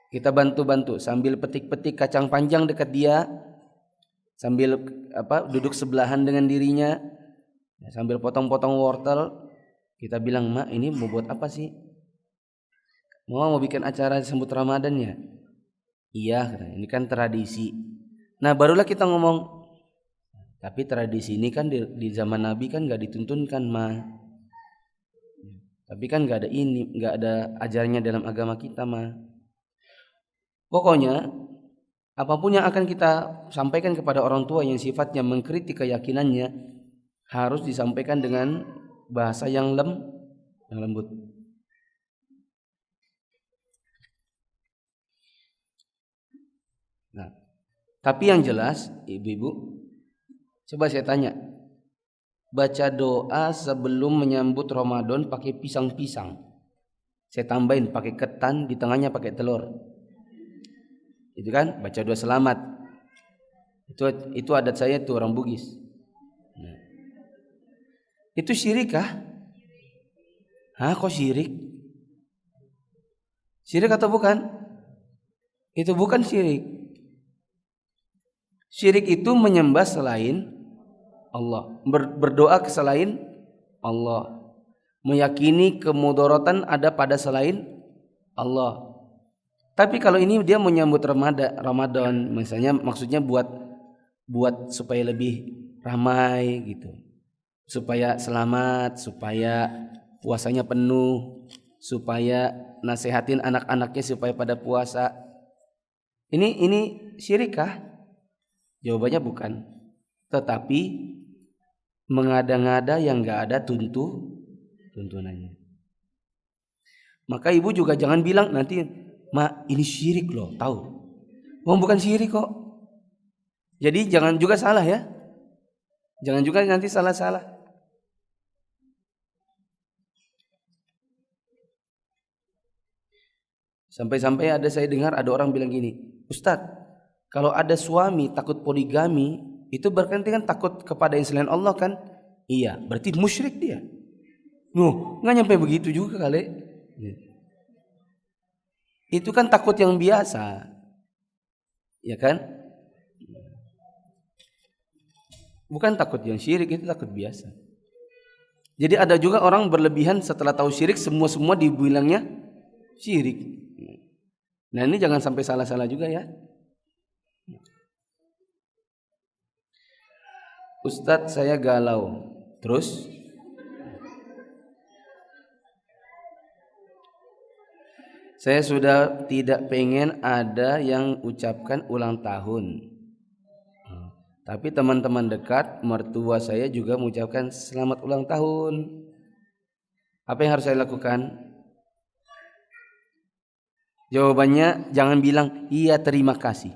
Kita bantu-bantu sambil petik-petik kacang panjang dekat dia, sambil duduk sebelahan dengan dirinya, sambil potong-potong wortel. Kita bilang, "Mak, ini mau buat apa sih?" Mau bikin acara sambut Ramadan ya? Iya, ini kan tradisi. Nah, barulah kita ngomong, tapi tradisi ini kan di zaman Nabi kan nggak dituntunkan, mah. Tapi kan nggak ada ajarnya dalam agama kita, mah. Pokoknya apapun yang akan kita sampaikan kepada orang tua yang sifatnya mengkritik keyakinannya harus disampaikan dengan bahasa yang lembut. Nah, tapi yang jelas, ibu-ibu, coba saya tanya, baca doa sebelum menyambut Ramadan pakai pisang-pisang. Saya tambahin pakai ketan, di tengahnya pakai telur. Itu kan baca doa selamat. Itu adat saya tuh orang Bugis. Nah, itu syirik kah? Hah, kok syirik? Syirik atau bukan? Itu bukan syirik. Syirik itu menyembah selain Allah, berdoa ke selain Allah, meyakini kemudaratan ada pada selain Allah. Tapi kalau ini dia menyambut Ramadan, misalnya maksudnya buat supaya lebih ramai gitu, supaya selamat, supaya puasanya penuh, supaya nasehatin anak-anaknya supaya pada puasa. Ini syirik kah? Jawabannya bukan. Tetapi mengada-ngada yang enggak ada tuntunannya. Maka ibu juga jangan bilang nanti, "Mak, ini syirik loh," tahu? Bukan syirik kok. Jadi jangan juga salah ya. Jangan juga nanti salah-salah. Sampai-sampai saya dengar ada orang bilang gini, "Ustadz, kalau ada suami takut poligami, itu berarti kan takut kepada yang selain Allah kan?" Iya, berarti musyrik dia. Nggak nyampe begitu juga kali. Itu kan takut yang biasa, ya kan? Bukan takut yang syirik, itu takut biasa. Jadi ada juga orang berlebihan setelah tahu syirik, semua dibilangnya syirik. Nah, ini jangan sampai salah-salah juga ya. "Ustadz, saya galau." Terus? "Saya sudah tidak pengen ada yang ucapkan ulang tahun. Tapi teman-teman dekat, mertua saya juga mengucapkan selamat ulang tahun. Apa yang harus saya lakukan?" Jawabannya jangan bilang iya terima kasih.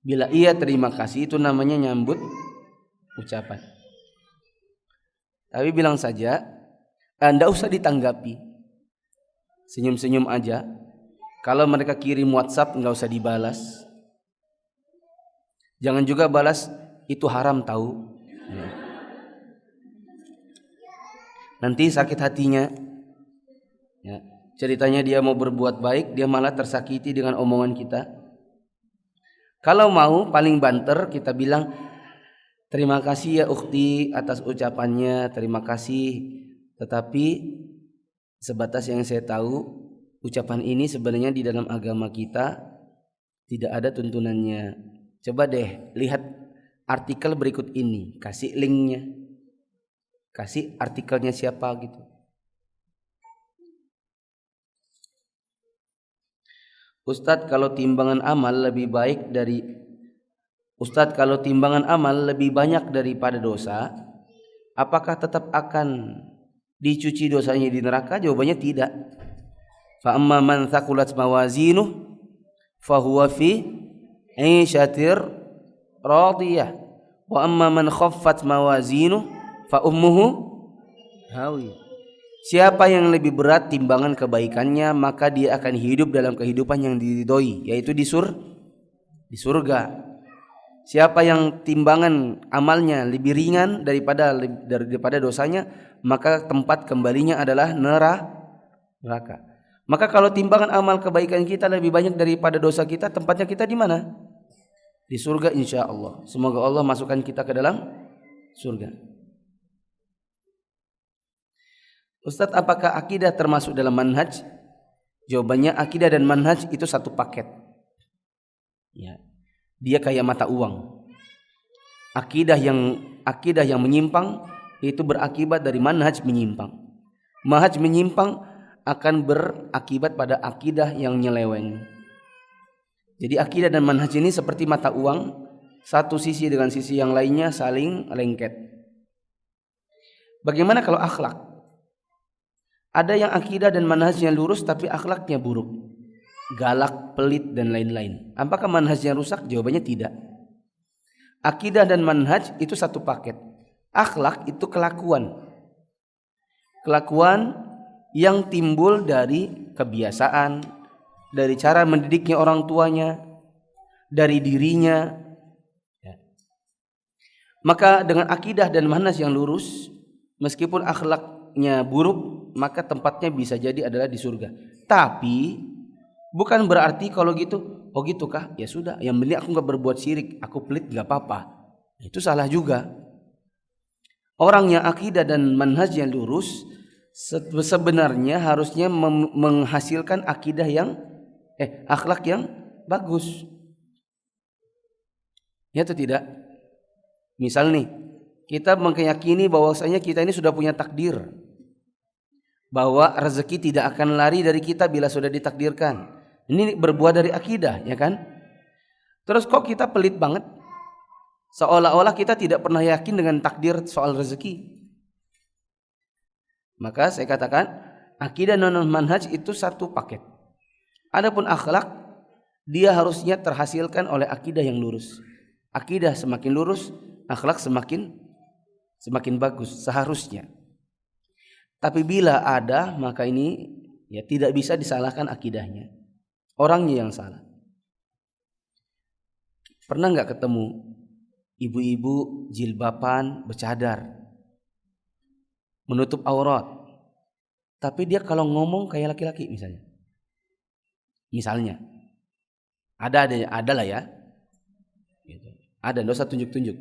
Bila iya terima kasih itu namanya nyambut ucapan. Tapi bilang saja, enggak usah ditanggapi. Senyum-senyum aja. Kalau mereka kirim WhatsApp enggak usah dibalas. Jangan juga balas, "Itu haram tahu." Nanti sakit hatinya. Ya. Ceritanya dia mau berbuat baik, dia malah tersakiti dengan omongan kita. Kalau mau paling banter kita bilang, "Terima kasih ya ukhti atas ucapannya, terima kasih. Tetapi sebatas yang saya tahu, ucapan ini sebenarnya di dalam agama kita tidak ada tuntunannya. Coba deh lihat artikel berikut ini, kasih linknya, kasih artikelnya siapa gitu. Ustadz, kalau timbangan amal lebih banyak daripada dosa, apakah tetap akan dicuci dosanya di neraka? Jawabannya tidak. Fa amma man thaqulat mawazinuh fahuwa fi 'ishatir radiyah wa amma man khaffat mawazinuh fa ummuhu hawiyah. Siapa yang lebih berat timbangan kebaikannya, maka dia akan hidup dalam kehidupan yang diridhoi, yaitu di surga. Siapa yang timbangan amalnya lebih ringan daripada dosanya, maka tempat kembalinya adalah neraka. Maka kalau timbangan amal kebaikan kita lebih banyak daripada dosa kita, tempatnya kita di mana? Di surga insya Allah. Semoga Allah masukkan kita ke dalam surga. Ustadz, apakah akidah termasuk dalam manhaj? Jawabannya, akidah dan manhaj itu satu paket. Ya. Dia kayak mata uang. Akidah yang menyimpang itu berakibat dari manhaj menyimpang. Manhaj menyimpang akan berakibat pada akidah yang nyeleweng. Jadi akidah dan manhaj ini seperti mata uang, satu sisi dengan sisi yang lainnya saling lengket. Bagaimana kalau akhlak? Ada yang akidah dan manhajnya lurus tapi akhlaknya buruk, galak, pelit dan lain-lain. Apakah manhajnya rusak? Jawabannya tidak. Akidah dan manhaj itu satu paket. Akhlak itu kelakuan yang timbul dari kebiasaan, dari cara mendidiknya orang tuanya, dari dirinya. Maka dengan akidah dan manhaj yang lurus, meskipun akhlaknya buruk, maka tempatnya bisa jadi adalah di surga. Tapi bukan berarti kalau gitu, oh gitu kah? Ya sudah, yang penting aku gak berbuat syirik, aku pelit gak apa-apa. Itu salah juga. Orang yang akidah dan manhaj yang lurus sebenarnya harusnya menghasilkan akhlak yang bagus. Ya atau tidak? Misal nih, kita meyakini bahwasanya kita ini sudah punya takdir, bahwa rezeki tidak akan lari dari kita bila sudah ditakdirkan. Ini berbuah dari akidah, ya kan? Terus kok kita pelit banget? Seolah-olah kita tidak pernah yakin dengan takdir soal rezeki. Maka saya katakan, akidah dan manhaj itu satu paket. Adapun akhlak, dia harusnya terhasilkan oleh akidah yang lurus. Akidah semakin lurus, akhlak semakin bagus seharusnya. Tapi bila ada, maka ini ya tidak bisa disalahkan akidahnya. Orangnya yang salah. Pernah nggak ketemu ibu-ibu jilbaban bercadar, menutup aurat, tapi dia kalau ngomong kayak laki-laki misalnya ada lah ya, ada, nggak usah tunjuk-tunjuk,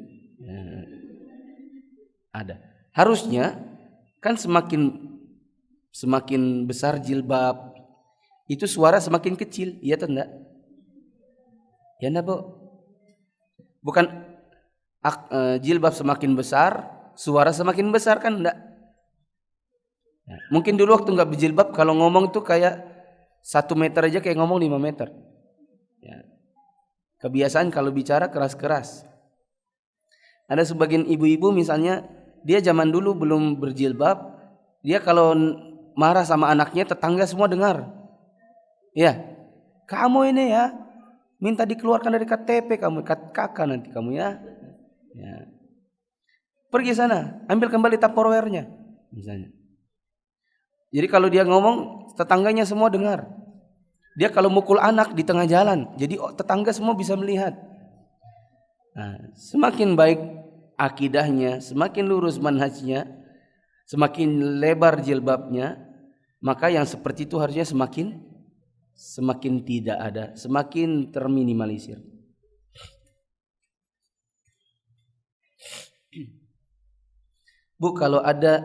ada. Harusnya kan semakin besar jilbab itu suara semakin kecil, iya atau enggak? Ya enggak, Bu? Bukan jilbab semakin besar, suara semakin besar kan enggak? Ya, mungkin dulu waktu enggak berjilbab kalau ngomong tuh kayak 1 meter aja kayak ngomong 5 meter. Ya. Kebiasaan kalau bicara keras-keras. Ada sebagian ibu-ibu misalnya, dia zaman dulu belum berjilbab, dia kalau marah sama anaknya tetangga semua dengar. Ya, kamu ini ya minta dikeluarkan dari KTP kamu, kakak nanti kamu ya. Ya. Pergi sana, ambil kembali Tupperware-nya misalnya. Jadi kalau dia ngomong tetangganya semua dengar. Dia kalau mukul anak di tengah jalan, jadi tetangga semua bisa melihat. Nah, semakin baik akidahnya, semakin lurus manhajnya, semakin lebar jilbabnya, maka yang seperti itu harusnya semakin tidak ada, semakin terminimalisir. Bu, kalau ada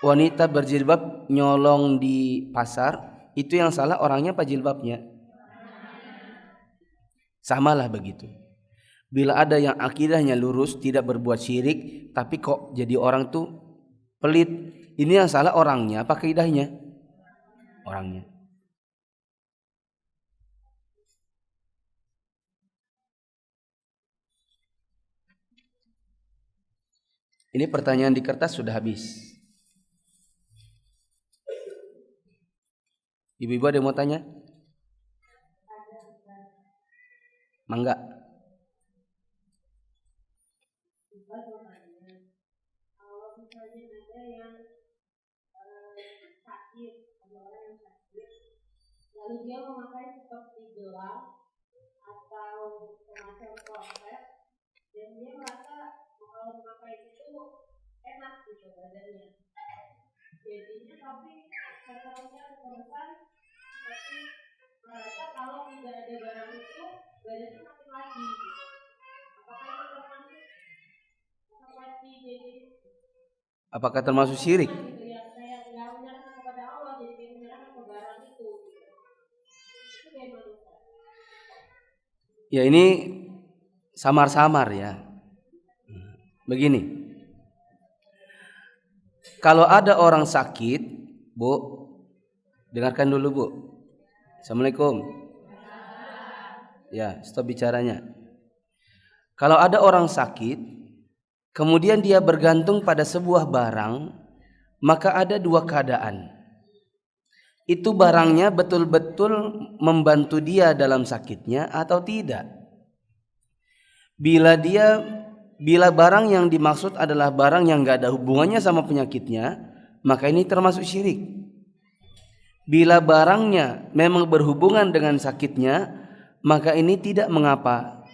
wanita berjilbab nyolong di pasar, itu yang salah orangnya apa jilbabnya? Samalah begitu. Bila ada yang akidahnya lurus, tidak berbuat syirik, tapi kok jadi orang tuh pelit, ini yang salah orangnya apa akidahnya? Orangnya. Ini pertanyaan di kertas sudah habis. Ibu-ibu ada yang mau tanya? Mangga. Lalu dia memakai seperti gelang atau semacam kroset, dan dia merasa kalau memakai itu enak gitu badannya. Jadinya tapi setelahnya keterusan seperti merasa kalau tidak ada barang itu badannya makin lagi gitu. Apakah itu termasuk seperti jadi? Apakah termasuk syirik? Gitu ya, kayak nggak menyerahkan kepada Allah, jadi menyerahkan ke barang itu. Itu bagaimana? Ya ini samar-samar ya. Begini, kalau ada orang sakit, Bu, dengarkan dulu Bu. Assalamualaikum. Ya, stop bicaranya. Kalau ada orang sakit, kemudian dia bergantung pada sebuah barang, maka ada dua keadaan. Itu barangnya betul-betul membantu dia dalam sakitnya atau tidak. Bila barang yang dimaksud adalah barang yang gak ada hubungannya sama penyakitnya, maka ini termasuk syirik. Bila barangnya memang berhubungan dengan sakitnya, maka ini tidak mengapa.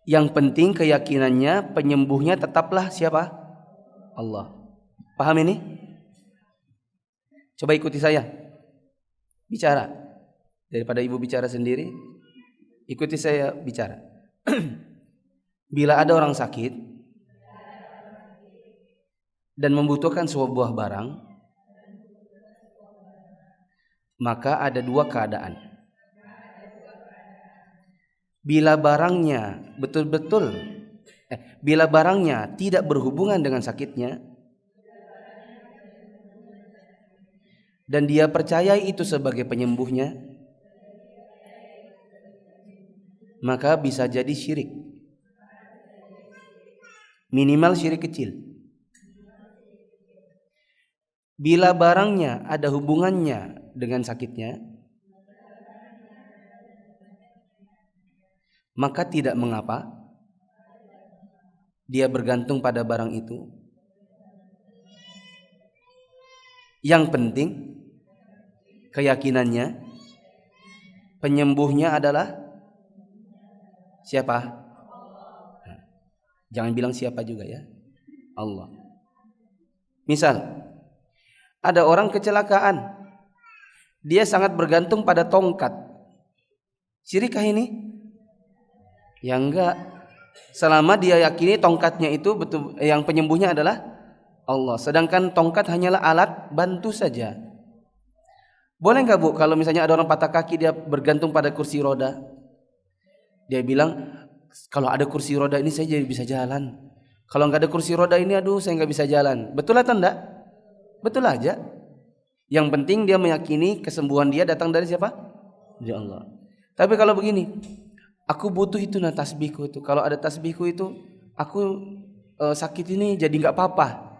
Yang penting keyakinannya, penyembuhnya tetaplah siapa? Allah. Paham ini? Coba ikuti saya. Bicara. Daripada ibu bicara sendiri, ikuti saya bicara. Bila ada orang sakit dan membutuhkan sebuah barang, maka ada dua keadaan. Bila barangnya tidak berhubungan dengan sakitnya dan dia percaya itu sebagai penyembuhnya, maka bisa jadi syirik. Minimal syirik kecil. Bila barangnya ada hubungannya dengan sakitnya, maka tidak mengapa dia bergantung pada barang itu. Yang penting keyakinannya, penyembuhnya adalah siapa? Jangan bilang siapa juga ya. Allah. Misal, ada orang kecelakaan, dia sangat bergantung pada tongkat. Syirikkah ini? Ya enggak. Selama dia yakini tongkatnya itu betul, yang penyembuhnya adalah Allah. Sedangkan tongkat hanyalah alat bantu saja. Boleh enggak Bu, kalau misalnya ada orang patah kaki dia bergantung pada kursi roda, dia bilang kalau ada kursi roda ini saya jadi bisa jalan. Kalau enggak ada kursi roda ini aduh saya enggak bisa jalan. Betul atau enggak? Betul aja. Yang penting dia meyakini kesembuhan dia datang dari siapa? Dari Allah. Tapi kalau begini, aku butuh itu tasbihku itu. Kalau ada tasbihku itu, aku sakit ini jadi enggak apa-apa.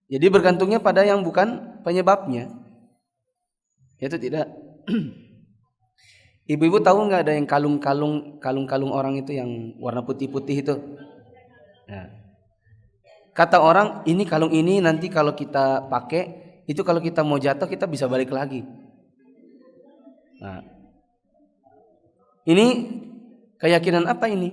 Jadi bergantungnya pada yang bukan penyebabnya. Itu tidak. Ibu-ibu tahu nggak ada yang kalung-kalung orang itu yang warna putih-putih itu? Nah, kata orang ini kalung ini nanti kalau kita pakai itu kalau kita mau jatuh kita bisa balik lagi. Nah, ini keyakinan apa ini?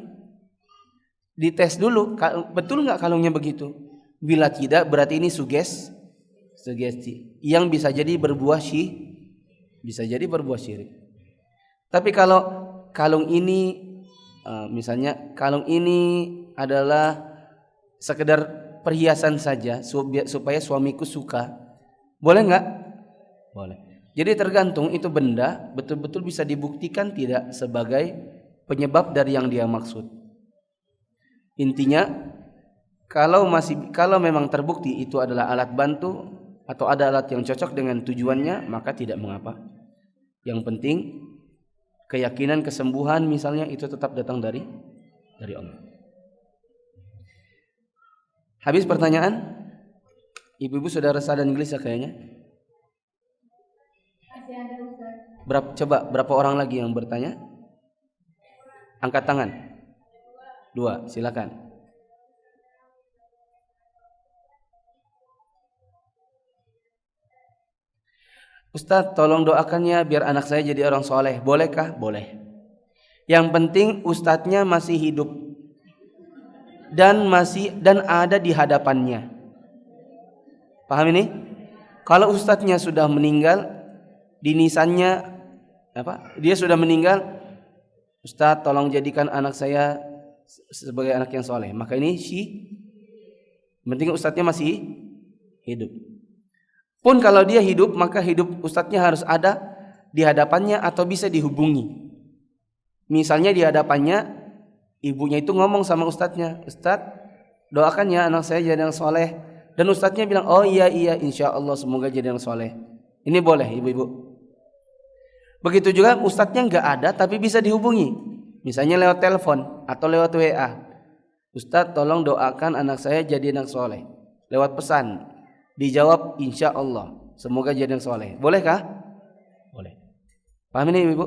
Dites dulu, betul nggak kalungnya begitu? Bila tidak berarti ini sugesti yang bisa jadi berbuah syirik. Tapi kalau kalung ini misalnya kalung ini adalah sekedar perhiasan saja supaya suamiku suka, boleh nggak? Boleh. Jadi tergantung itu benda betul-betul bisa dibuktikan tidak sebagai penyebab dari yang dia maksud. Intinya kalau memang terbukti itu adalah alat bantu atau ada alat yang cocok dengan tujuannya, maka tidak mengapa. Yang penting keyakinan kesembuhan misalnya itu tetap datang dari Allah. Habis pertanyaan? Ibu-ibu sudah resah dan gelisah kayaknya. Masih ada Ustaz. Berapa orang lagi yang bertanya? Angkat tangan. 2, silakan. Ustaz, tolong doakannya biar anak saya jadi orang soleh. Bolehkah? Boleh. Yang penting ustadznya masih hidup dan ada di hadapannya. Paham ini? Kalau ustadznya sudah meninggal, di nisannya dia sudah meninggal, Ustaz tolong jadikan anak saya sebagai anak yang soleh. Maka ini penting ustadznya masih hidup. Pun kalau dia hidup, maka hidup ustadznya harus ada di hadapannya atau bisa dihubungi. Misalnya di hadapannya, ibunya itu ngomong sama ustadznya, Ustadz doakan ya anak saya jadi yang soleh. Dan ustadznya bilang, oh iya insya Allah semoga jadi yang soleh. Ini boleh ibu-ibu. Begitu juga ustadznya nggak ada tapi bisa dihubungi. Misalnya lewat telepon atau lewat WA. Ustadz tolong doakan anak saya jadi anak soleh. Lewat pesan. Dijawab insya Allah semoga jadi yang soleh. Bolehkah? Boleh. Paham ini ibu?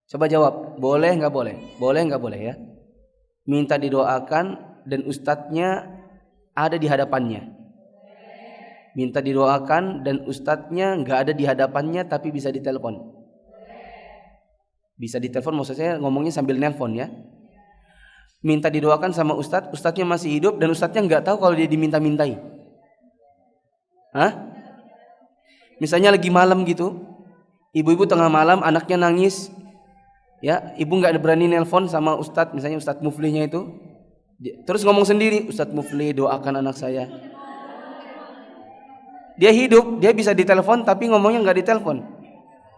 Coba jawab. Boleh nggak boleh? Boleh nggak boleh ya? Minta didoakan dan ustadznya ada di hadapannya. Minta didoakan dan ustadznya nggak ada di hadapannya tapi bisa ditelepon. Bisa ditelepon maksud saya ngomongnya sambil nelpon ya. Minta didoakan sama ustadznya masih hidup dan ustadznya nggak tahu kalau dia diminta-mintai. Misalnya lagi malam gitu, ibu-ibu tengah malam anaknya nangis, ya ibu nggak berani nelpon sama ustadz, misalnya ustadz muflinya itu, terus ngomong sendiri, Ustadz Mufli doakan anak saya. Dia hidup, dia bisa ditelepon tapi ngomongnya nggak ditelepon,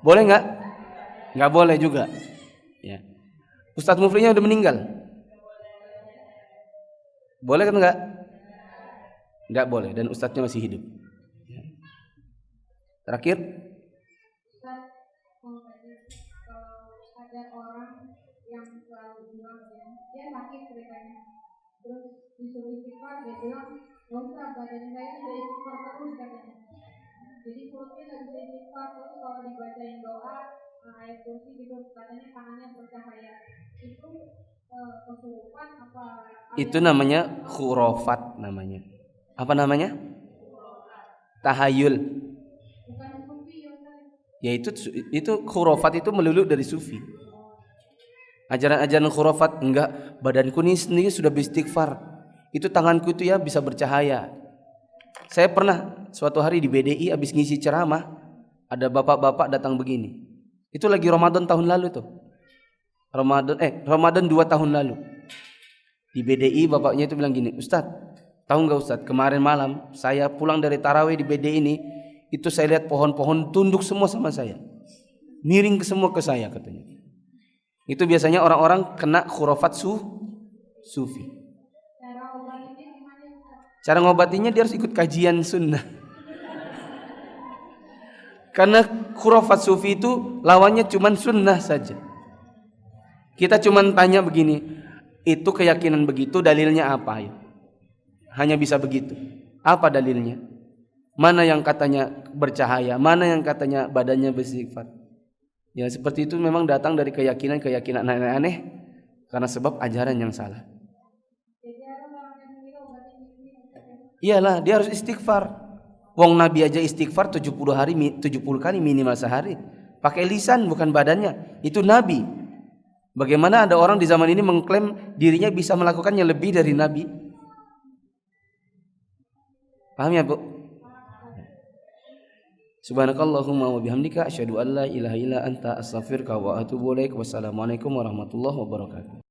boleh nggak? Nggak boleh juga. Ya. Ustadz Muflinya udah meninggal, boleh kan nggak? Nggak boleh dan ustadznya masih hidup. Terakhir, Ustaz, ada orang yang selalu bilang dia sakit ceritanya, terus disuruh istighfar, dia bilang nggak usah, badan saya sudah istighfar terus katanya. Jadi perutnya nggak bisa istighfar, terus kalau dibacain doa ayat kursi gitu katanya tangannya bercahaya. Itu kesurupan apa? Itu namanya khurafat namanya. Apa namanya? Tahayul. Ya itu khurafat itu melulu dari sufi. Ajaran-ajaran khurafat enggak, badanku ini sendiri sudah beristighfar. Itu tanganku itu ya bisa bercahaya. Saya pernah suatu hari di BDI habis ngisi ceramah, ada bapak-bapak datang begini. Itu lagi Ramadan tahun lalu tuh. Ramadan 2 tahun lalu. Di BDI bapaknya itu bilang gini, Ustadz, tahu enggak Ustadz, kemarin malam saya pulang dari tarawih di BDI ini, itu saya lihat pohon-pohon tunduk semua sama saya, miring semua ke saya katanya. Itu biasanya orang-orang kena khurafat sufi. Cara ngobatinya dia harus ikut kajian sunnah. Karena khurafat sufi itu lawannya cuma sunnah saja. Kita cuma tanya begini, itu keyakinan begitu dalilnya apa? Hanya bisa begitu. Apa dalilnya? Mana yang katanya bercahaya, mana yang katanya badannya bersifat. Ya seperti itu memang datang dari keyakinan-keyakinan aneh-aneh karena sebab ajaran yang salah. Iyalah, dia harus istighfar. Wong Nabi aja istighfar 70 kali minimal sehari. Pakai lisan bukan badannya. Itu Nabi. Bagaimana ada orang di zaman ini mengklaim dirinya bisa melakukannya lebih dari Nabi? Paham ya, Bu? Subhanakallahumma wa bihamdika asyhadu an la ilaha illa anta astaghfiruka wa atubu ilaik. Wassalamualaikum warahmatullahi wabarakatuh.